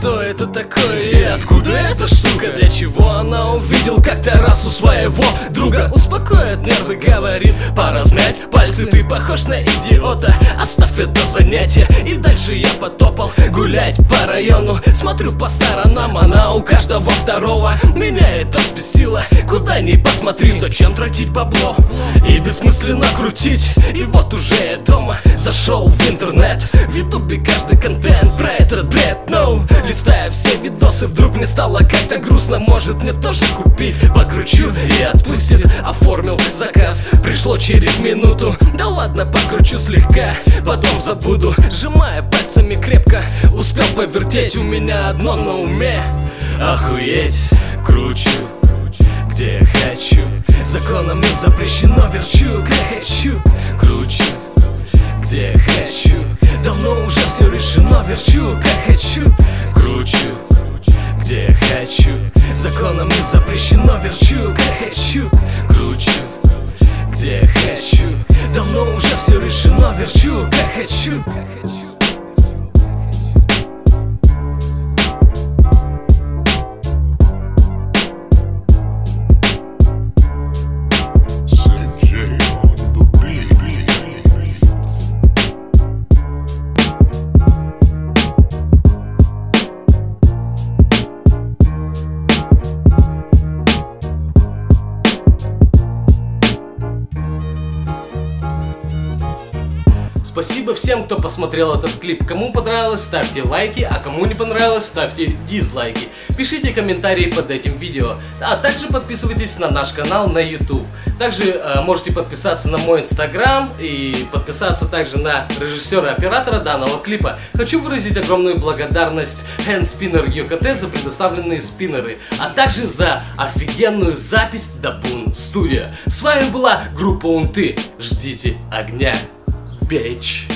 что это такое и откуда эта штука? Для чего она увидел как-то раз у своего друга? Успокоит нервы, говорит, поразмять пальцы. Ты похож на идиота, оставь это занятие. И дальше я потопал гулять по району. Смотрю по сторонам, она у каждого второго. Меня это взбесило, куда ни посмотри. Зачем тратить бабло и бессмысленно крутить? И вот уже я дома, зашел в интернет. В ютубе каждый контент про этот бред, no. Листая все видосы, вдруг мне стало как-то грустно. Может мне тоже купить? Покручу и отпустит. Оформил заказ, пришло через минуту. Да ладно, покручу слегка, потом забуду. Сжимая пальцами крепко, успел повертеть. У меня одно на уме: охуеть. Кручу, где я хочу. Законом не запрещено, верчу, как хочу. Кручу, где я хочу. Давно уже все решено, верчу, как хочу. Кручу, где я хочу. Законом не запрещено, верчу, как хочу. Кручу, где я хочу. Давно уже все решено, верчу, как хочу. Спасибо всем, кто посмотрел этот клип. Кому понравилось, ставьте лайки, а кому не понравилось, ставьте дизлайки. Пишите комментарии под этим видео, а также подписывайтесь на наш канал на YouTube. Также можете подписаться на мой инстаграм и подписаться также на режиссера-оператора данного клипа. Хочу выразить огромную благодарность Handspinner UKT за предоставленные спиннеры, а также за офигенную запись Dabun Studio. С вами была группа Унты. Ждите огня. Bitch.